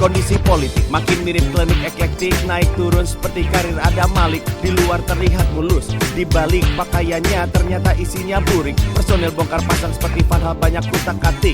Kondisi politik makin mirip klinik eklektik, naik turun seperti karir Adam Malik. Di luar terlihat mulus, di balik pakaiannya ternyata isinya burik. Personel bongkar pasang seperti Van Hal banyak kutak-katik.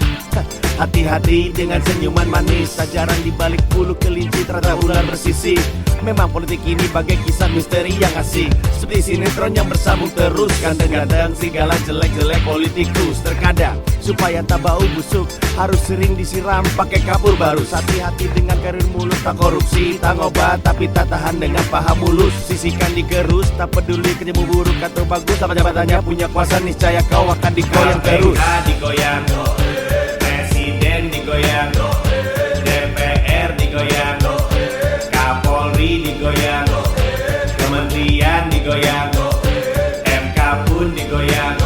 Hati-hati dengan senyuman manis, sajaran di balik bulu kelinci ternyata ular bersisi. Memang politik ini bagai kisah misteri yang asik, seperti sinetron yang bersambung terus. Kadang-kadang segala jelek-jelek politikus. Terkadang supaya tak bau busuk harus sering disiram pakai kapur baru. Hati-hati dengan karir mulus, tak korupsi, tak ngobat, tapi tak tahan dengan paham mulus. Sisihkan digerus, tak peduli ketemu buruk atau bagus. Sama jabatannya punya kuasa, niscaya kau akan digoyang terus. KPK digoyang, Presiden digoyang, DPR digoyang, Kapolri digoyang, Kementerian digoyang, MK pun digoyang,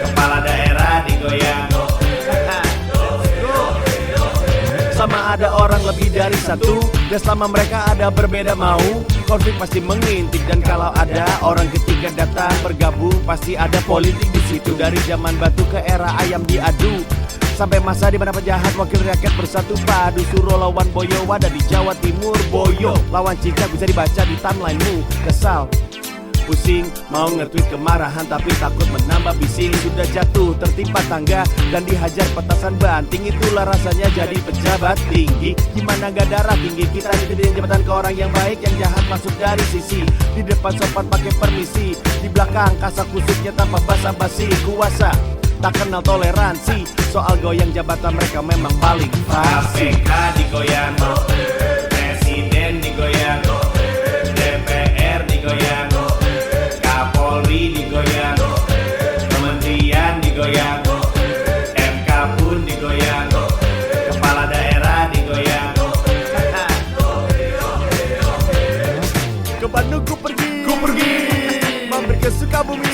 Kepala daerah digoyang. Sama ada orang lebih dari satu, dan selama mereka ada berbeda mau, konflik pasti mengintip. Dan kalau ada orang ketiga datang bergabung, pasti ada politik di situ. Dari zaman batu ke era ayam diadu, sampai masa di mana penjahat wakil rakyat bersatu padu. Suro lawan Boyo, ada di Jawa Timur. Boyo lawan Cicak bisa dibaca di timelinemu. Kesal, pusing, mau nge-tweet kemarahan tapi takut menambah bising. Sudah jatuh tertimpa tangga dan dihajar petasan banting. Itulah rasanya jadi pejabat tinggi. Gimana gak darah tinggi kita dititipin jabatan ke orang yang baik, yang jahat masuk dari sisi. Di depan sopan pakai permisi, di belakang kasak kusuknya tanpa basa-basi. Kuasa tak kenal toleransi, soal goyang jabatan mereka memang paling fasih. KPK digoyang, Presiden digoyang, DPR digoyang, Kapolri digoyang, Kementerian digoyang, MK pun digoyang, Kepala daerah digoyang. Ke Bandung ku pergi, mampir ke Sukabumi.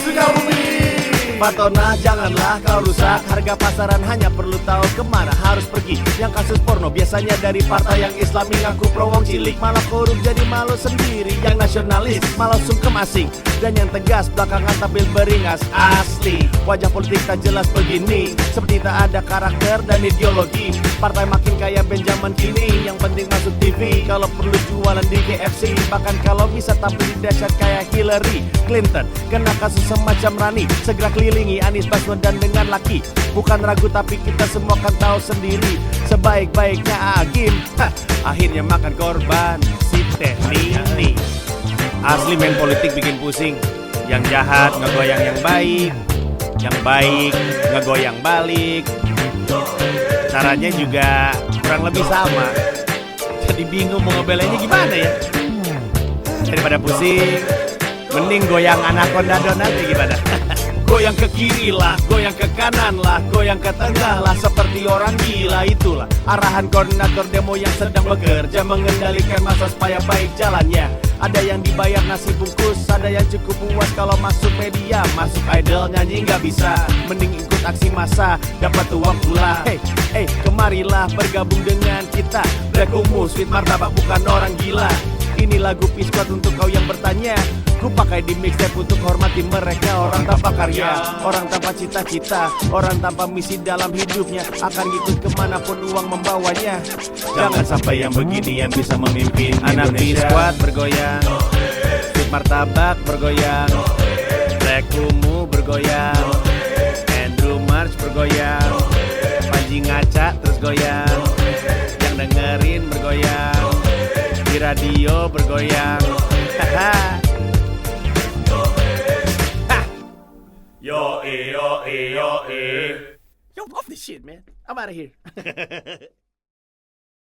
Patona janganlah kau rusak, harga pasaran hanya perlu tahu kemana harus pergi. Yang kasus porno biasanya dari partai yang islami, ngaku pro wong cilik, malah korup jadi malu sendiri. Yang nasionalis malah sungkem asing, dan yang tegas belakangan tampil beringas asli. Wajah politik tak jelas begini, seperti tak ada karakter dan ideologi. Partai makin kaya Benjamin kini, yang penting masuk TV. Kalau perlu jualan di KFC, bahkan kalau bisa tampil di dahsyat kayak Hillary Clinton. Kena kasus semacam Rani, segera kelilingi Anies Baswedan dengan laki. Bukan ragu tapi kita semua kan tahu sendiri, sebaik-baiknya Agim akhirnya makan korban si Teh Nini. Asli main politik bikin pusing. Yang jahat ngegoyang yang baik ngegoyang balik. Caranya juga kurang lebih sama. Jadi bingung mau ngebelanya gimana ya. Daripada pusing, mending goyang anaconda don aja gimana. Goyang ke kiri lah, goyang ke kanan lah, goyang ke tengah lah, seperti orang gila. Itulah arahan koordinator demo yang sedang bekerja mengendalikan massa supaya baik jalannya. Ada yang dibayar nasi bungkus, ada yang cukup puas kalau masuk media. Masuk idol nyanyi nggak bisa, mending ikut aksi massa, dapat uang pula. Hey, kemarilah bergabung dengan kita. Black Humus, Sweet Martabak bukan orang gila. Ini lagu P-Squad untuk kau yang bertanya. Ku pakai di mixtape untuk hormati mereka. Orang tanpa karya, orang tanpa cita-cita, orang tanpa misi dalam hidupnya akan ikut kemanapun uang membawanya. Jangan sampai yang begini yang bisa memimpin anak P-Squad bergoyang, Sweet Martabak bergoyang, Black Humu bergoyang, Andrew March bergoyang, Panji ngaca terus goyang, yang dengerin bergoyang, di radio bergoyang. Yo, off this shit, man. I'm out of here.